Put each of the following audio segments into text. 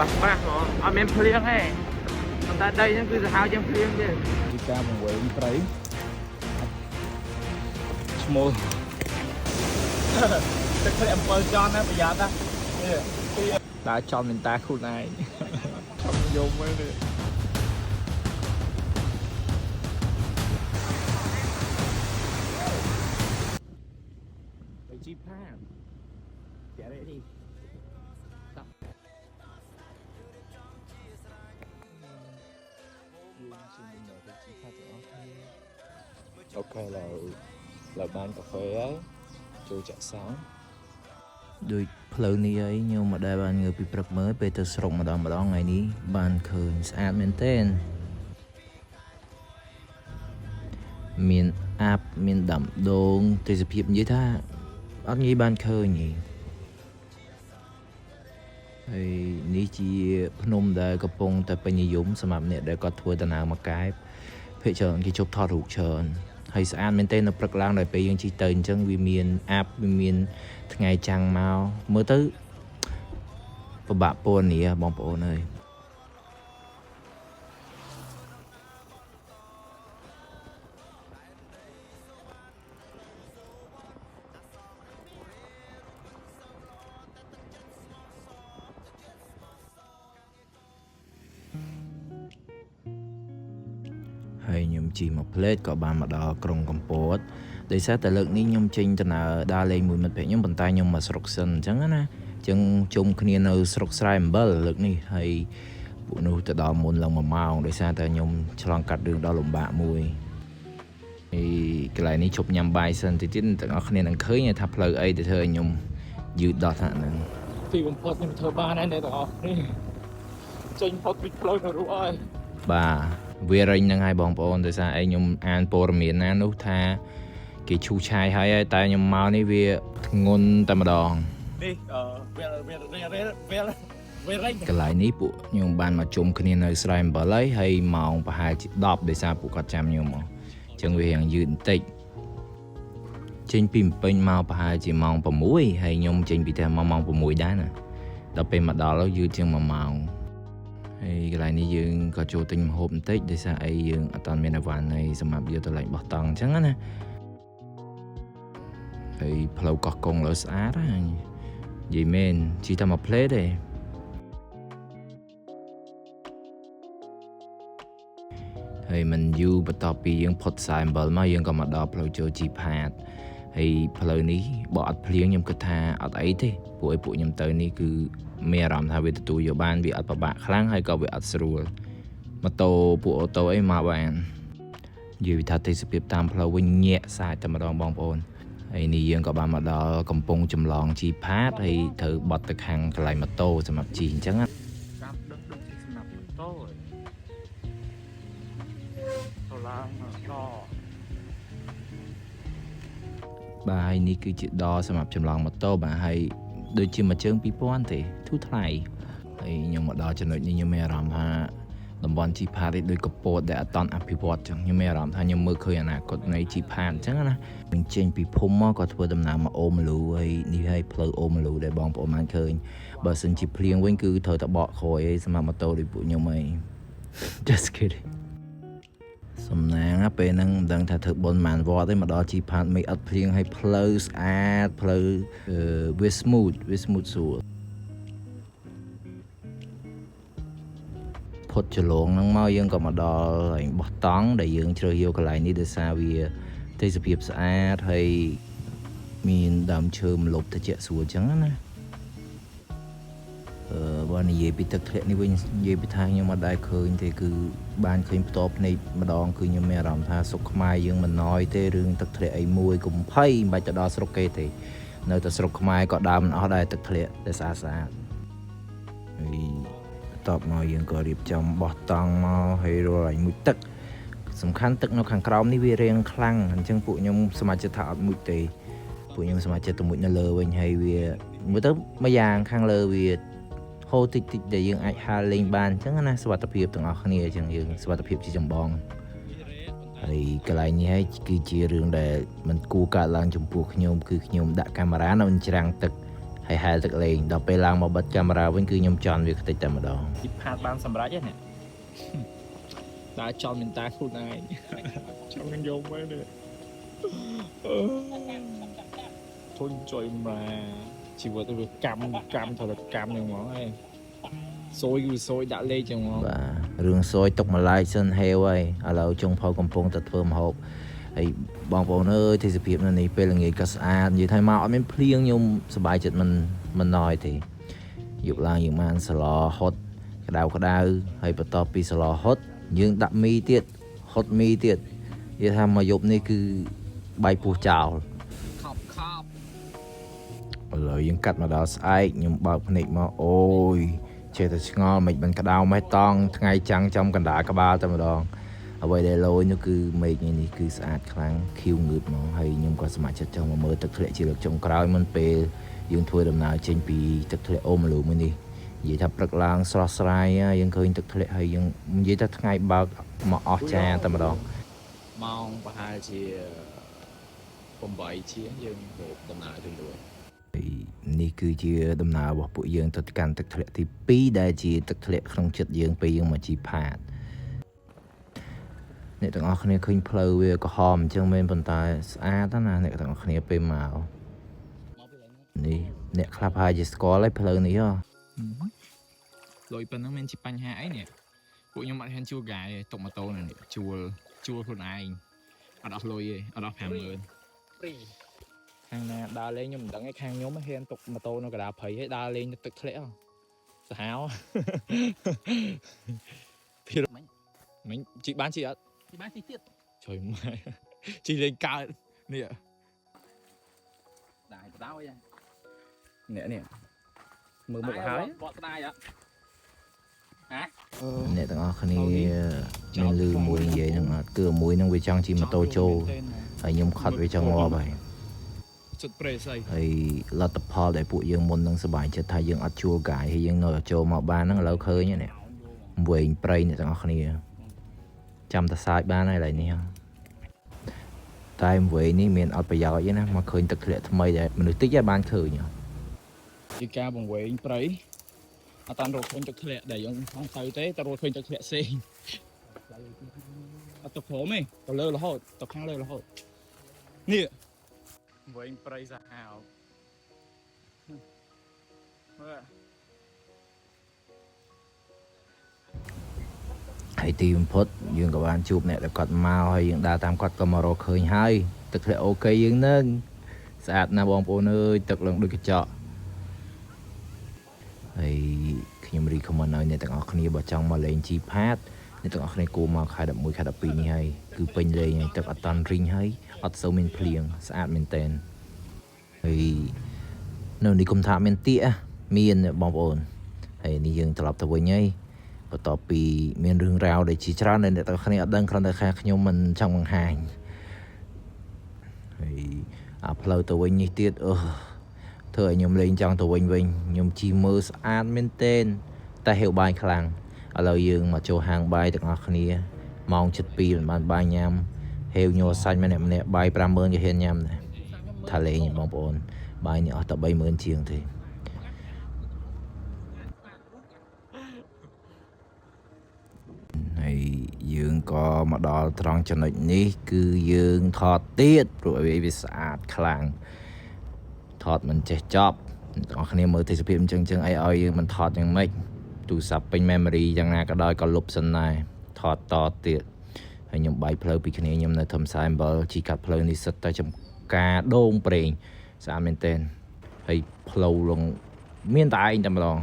បាស់ហ្មងអត់មានភ្លៀងទេប៉ុន្តែដីហ្នឹងគឺសាហាវជាងភ្លៀងទេពីការបង្វែងត្រីឈ្មោះទឹកធ្លាក់7ចន់ណាប្រយ័ត្នណាដើរចំនឹងតាខ្លួនឯងចំយំហ្នឹងនេះជីផាចារេនេះអូខេឡើយបានកាហ្វេហើយចូលចាក់សាំងដូចផ្លូវនេះហើយខ្ញុំមកដែលបានងើបពីព្រឹកមើលពេលទៅស្រុកម្ដងថ្ងៃនេះបានឃើញស្អាតមែនទែនមានអាប់មានដាំដូងទេសភាពនិយាយថាអត់ងាយបានឃើញទេហើយនេះជាភ្នំដែលកំពុងតែពេញនិយមសម្រាប់អ្នកដែលគាត់ធ្វើដំណើរមកកែបភាគច្រើនគេជប់ថតរូបច្រើនហើយស្អាតមែនទែននៅព្រឹកឡើងដល់ពេលយើងជិះទៅអញ្ចឹងវាមានអាប់វាមានថ្ងៃចាំងមកមើលទៅពិបាកពណ៌នាបងប្អូនអើយហើយខ្ញុំជិះមកផ្លេតក៏បានមកដល់ក្រុងកំពតដោយសារតែលើកនេះខ្ញុំចេញដំណើរដើរលេងមួយមិត្តភក្តិខ្ញុំប៉ុន្តែខ្ញុំមកស្រុកសិនអញ្ចឹងណាអញ្ចឹងជុំគ្នានៅស្រុកស្រែអំបិលលើកនេះហើយពួកនោះទៅដល់មុនឡើង1ម៉ោងដោយសារតែខ្ញុំឆ្លងកាត់រឿងដ៏លំបាកមួយហើយកន្លែងនេះជប់ញ៉ាំបាយសិនតិចទៀតទាំងអស់គ្នានឹងឃើញថាផ្លូវអីទៅធ្វើឲ្យខ្ញុំយឺតដល់ថ្នាក់ហ្នឹងទីបំផុតខ្ញុំធ្វើបានហើយអ្នកទាំងអស់គ្នាចេញផុតពីផ្លូវទៅរួចហើយបាទវារិញហ្នឹងហើយបងប្អូនដោយសារឯងខ្ញុំអានព័ត៌មានណានោះថាគេឈូសឆាយហើយតែខ្ញុំមកនេះវាធ្ងន់តែម្ដងនេះវារិញកន្លែងនេះពួកខ្ញុំបានមកជុំគ្នានៅស្រែអំបិលហើយម៉ោងប្រហែលជា10ដោយសារពួកគាត់ចាំខ្ញុំមកអញ្ចឹងវារៀងយឺតបន្តិចចេញពីពេញមកប្រហែលជាម៉ោង6ហើយខ្ញុំចេញពីផ្ទះមកម៉ោង6ដែរណាដល់ពេលមកដល់យឺតជាង1ម៉ោងហើយកន្លែងនេះយើងក៏ចូលទិញម្ហូបបន្តិចដោយសារអីយើងអត់ទាន់មានអីវ៉ាន់អីសម្រាប់យកទៅលេងបោះតង់អញ្ចឹងណាហើយផ្លូវកោះកុងលើស្អាតហ្នឹងនិយាយមែនជិះតែមកផ្លេតទេហើយមិនយូរបន្ទាប់ពីយើងផុតខ្សែអំបិលមកយើងក៏មកដល់ផ្លូវចូលជីផាតហើយផ្លូវនេះបើអត់ភ្លៀងខ្ញុំគិតថាអត់អីទេពួកខ្ញុំទៅនេះគឺមានអារម្មណ៍ថាវាទទួលយកបានវាអត់ពិបាកខ្លាំងហើយក៏វាអត់ស្រួលម៉ូតូពួកអូតូអីមកបាននិយាយថាទេសភាពតាមផ្លូវវិញញាក់សាច់តែម្ដងបងប្អូនហើយនេះយើងក៏បានមកដល់កំពង់ចម្លងជីផាតហើយត្រូវបត់ទៅខាងកន្លែងម៉ូតូសម្រាប់ជីអញ្ចឹងណាតាមដឹកដូចជាសម្រាប់ម៉ូតូទៅឡើងដបាទហើយនេះគឺជាដសម្រាប់ចម្លងម៉ូតូបាទហើយដូចជាមួយជើង2000ទេធូរថ្លៃហើយខ្ញុំមកដល់ចំណុចនេះខ្ញុំមានអារម្មណ៍ថាតំបន់ជីផាតនេះដូចកពតដែលអត់តន់អភិវឌ្ឍអញ្ចឹងខ្ញុំមានអារម្មណ៍ថាខ្ញុំមើលឃើញអនាគតនៃជីផាតអញ្ចឹងណាខ្ញុំចេញពីភូមិមកក៏ធ្វើដំណើរមកអូមលូហើយនេះហើយផ្លូវអូមលូដែលបងប្អូនបានឃើញបើសិនជាភ្លៀងវិញគឺត្រូវតែបកក្រោយឯងសម្រាប់ម៉ូតូដូចពួកខ្ញុំឯង just kidding សំណាងពេលហ្នឹងមិនដឹងថាធ្វើបុណ្យម៉ានវត្តទេមកដល់ជីផាតមិនអត់ភ្លៀងឲ្យផ្លូវស្អាតផ្លូវវា smooth ស្រួលផុតចលងហ្នឹងមកយើងក៏មកដល់ហើយបោះតង់ដែលយើងជ្រើសយកកន្លែងនេះដោយសារវាទេសភាពស្អាតហើយមានដើមឈើម្លប់ត្រជាក់ស្រួលអញ្ចឹងណាបើនិយាយពីទឹកធ្លាក់នេះវិញនិយាយពីថាខ្ញុំអត់ដែលឃើញទេគឺបានឃើញផ្ទាល់ភ្នែកម្ដងគឺខ្ញុំមានអារម្មណ៍ថាសុខខ្មែរយើងមិនណយទេរឿងទឹកធ្លាក់អីមួយកុំភ័យមិនបាច់ទៅដល់ស្រុកគេទេនៅតែស្រុកខ្មែរក៏ដើមមិនអស់ដែរទឹកធ្លាក់តែស្អាតហើយបន្ទាប់មកយើងក៏រៀបចំបោះតង់មកហើយរាល់ឲ្យមុជទឹកសំខាន់ទឹកនៅខាងក្រោមនេះវារាងខ្លាំងអញ្ចឹងពួកខ្ញុំសមាជិកថាអត់មុជទេពួកខ្ញុំសមាជិកទៅមុជនៅលើវិញហើយវាមើលទៅមួយយ៉ាងខាងលើវាហូរតិចដែលយើងអាចហាលលេងបានអញ្ចឹងណាសុវត្ថិភាពទាំងអស់គ្នាអញ្ចឹងយើងសុវត្ថិភាពជាចម្បងហើយកន្លែងនេះហើយគឺជារឿងដែលមិនគួរកើតឡើងចំពោះខ្ញុំគឺខ្ញុំដាក់កាមេរ៉ានៅច្រាំងទឹកហ ហើយហែលទឹកលេងដល់ពេលឡើងមកបិទកាមេរ៉ាវិញគឺខ្ញុំចន់វាខ្ទេចតែម្ដង ពីផាតបានសម្រាប់ហ្នឹងតែចង់មានតែខ្លួនឯងចង់នឹងយកមកនេះធុញជួយមកជីវិតវាកម្មថលកម្មហ្នឹងហ្មងឯងសួយគឺសួយដាក់លេខចឹងហ្មង បាទរឿងសួយទុកម្លាយសិនហេវហើយឥឡូវចុងផៅកំពុងតែធ្វើម្ហូបហើយបងប្អូនអើយទេសភាពនៅនេះពេលល្ងាចក៏ស្អាតនិយាយថាមកអត់មានភ្លៀងខ្ញុំសប្បាយចិត្តមិនណយទេយប់ឡើងយើងបានសឡហត់ក្តៅហើយបន្ទាប់ពីសឡហត់យើងដាក់មីទៀតហត់មីទៀតនិយាយថាមកយប់នេះគឺបាយពោះចោលខប់ឥឡូវយើងកាត់មកដល់ស្អែកខ្ញុំបើកភ្នែកមកអូយចេះតែឆ្ងល់មិនបានក្តៅម៉េះតង់ថ្ងៃចាំងចំកណ្ដាលក្បាលតែម្ដងអ្វីដែលលយនោះគឺមេឃនេះគឺស្អាតខ្លាំងខៀវងើបមកហើយខ្ញុំក៏ស្ម័គ្រចិត្តចង់មកមើលទឹកធ្លាក់ជាលើកចុងក្រោយមុនពេលយើងធ្វើដំណើរចេញពីទឹកធ្លាក់អូមលូមួយនេះនិយាយថាព្រឹកឡើងស្រស់ស្រាយយើងឃើញទឹកធ្លាក់ហើយយើងនិយាយថាថ្ងៃបើកមកអស់ចាតែម្ដងម៉ោងប្រហែលជា8ជាងយើងទៅដំណើរទៅរួចនេះគឺជាដំណើររបស់ពួកយើងទៅកាន់ទឹកធ្លាក់ទី2ដែលជាទឹកធ្លាក់ក្នុងចិត្តយើងពេលយើងមកជីផាតអ្នកទាំងអស់គ្នាឃើញផ្លូវវាក្រហមអញ្ចឹងមែនប៉ុន្តែស្អាតណាស់អ្នកទាំងអស់គ្នាពេលមកនេះអ្នកខ្លះហើយជាស្គាល់ហើយផ្លូវនេះលុយប៉ុណ្ណឹងមានជាបញ្ហាអីនេះពួកខ្ញុំអត់ហ៊ានជួលហ្គាយទេតុកម៉ូតូនេះជួលខ្លួនឯងអត់អស់លុយទេអត់អស់ 50000 ហ្វ្រីខាងណាដើរលេងខ្ញុំមិនដឹងឯខាងខ្ញុំហ៊ានតុកម៉ូតូនៅកណ្ដាលព្រៃឯដើរលេងនៅទឹកធ្លាក់សាហាវពីមិញជីបានជីអត់ជីបានជីទៀតជួយម៉ែជីលេងកើតនេះដែរបដ ாய் នេះមើលមុខហើយបកស្ដាយហ៎អ្នកទាំងអស់គ្នាមានលឺមួយនិយាយហ្នឹងអត់គឺមួយហ្នឹងវាចង់ជិះម៉ូតូចូលហើយខ្ញុំខត់វាចង់ងាប់ហើយសុទ្ធប្រេស័យហើយលទ្ធផលដែលពួកយើងមុននឹងសប្បាយចិត្តថាយើងអត់ជួលកាយហើយយើងនៅចូលមកបានហ្នឹងឥឡូវឃើញនេះវែងព្រៃអ្នកទាំងអស់គ្នាចាំតែសាយបានហើយឥឡូវនេះតែវែងនេះមានអត់ប្រយោជន៍ទេណាមកឃើញទឹកធ្លាក់ថ្មីដែលមនុស្សតិចតែបានឃើញជាការបង្វែងព្រៃអត់តាន់រកឃើញទឹកធ្លាក់ដែលយើងខំទៅទេតែរកឃើញទឹកធ្លាក់ផ្សេងអត់ទៅក្រោមទេទៅលើរហូតទៅខាងលើរហូតនេះវែងព្រៃសាហាវហើយទីបំផុតយើងក៏បានជួបអ្នកដែលគាត់មកហើយយើងដើរតាមគាត់ក៏មករកឃើញហើយទឹកធ្លាក់អូខេយើងនឹងស្អាតណាស់បងប្អូនអើយទឹកឡើងដូចកញ្ចក់ហើយខ្ញុំរីខមមិនឲ្យអ្នកទាំងអស់គ្នាបើចង់មកលេងជីផាតអ្នកទាំងអស់គ្នាគួរមកខែ11ខែ12នេះហើយគឺពេញលេងហើយទឹកអត់តាន់រីងហើយអត់សូវមានភ្លៀងស្អាតមែនតែនហើយនៅនេះគុំថាមានទៀកមានបងប្អូនហើយនេះយើងត្រឡប់ទៅវិញហើយបន្ទាប់ពីមានរឿងរ៉ាវដែលជាច្រើនដែលអ្នកទាំងអស់គ្នាអត់ដឹងគ្រាន់តែថាខ្ញុំមិនចង់បង្ហាញហើយអាផ្លូវទៅវិញនេះទៀតធ្វើឲ្យខ្ញុំលេងចង់ទៅវិញខ្ញុំជីមើលស្អាតមែនទែនតែហេវបាយខ្លាំងឥឡូវយើងមកចូលហាងបាយទាំងអស់គ្នាម៉ោង 7:02 មិនបានបាយញ៉ាំហេវញ័រសាច់ម្នាក់បាយ 50000 ក៏ហ៊ានញ៉ាំដែរថាលេងបងប្អូនបាយនេះអស់តែ 30000 ជាងទេហើយយើងក៏មកដល់ត្រង់ចំណុចនេះគឺយើងថតទៀតព្រោះវាស្អាតខ្លាំងថតមិនចេះចប់អ្នកទាំងអស់គ្នាមើលទេសភាពអញ្ចឹងអីឲ្យយើងមិនថតយ៉ាងម៉េចទូរស័ព្ទពេញ memory យ៉ាងណាក៏ដោយក៏លុបសិនដែរថតតទៀតហើយខ្ញុំបាយផ្លូវពីគ្នាខ្ញុំនៅធំសាយអំបិលជីកាត់ផ្លូវនេះសិតតែចំការដូងប្រេងស្អាតមែនទែនហើយផ្លូវលងមានតែឯងតែម្ដង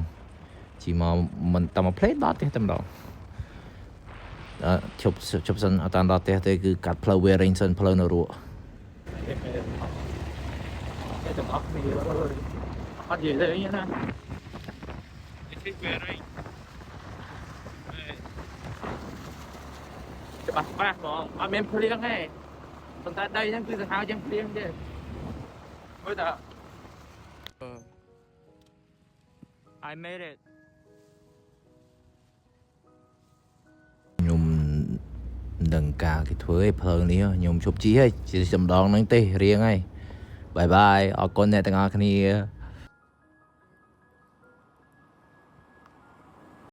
ជីមកមិនតែមកផ្លេតដល់ទេតែម្ដងជប់សិនអត់តាន់ដល់ផ្ទះទេគឺកាត់ផ្លូវវារិញសិនផ្លូវនៅរក់ទាំងអស់គ្នាអត់និយាយទេណានេះគឺវារិញច្បាស់ហ្មងអត់មានភ្លៀងទេប៉ុន្តែដីហ្នឹងគឺសាហាវជាងភ្លៀងទេមើលតើI made it ខ្ញុំដឹងការគេធ្វើឲ្យផ្លូវនេះខ្ញុំជប់ជីហើយជាម្ដងហ្នឹងទេរៀងហើយបាយបាយអរគុណអ្នកទាំងអស់គ្នា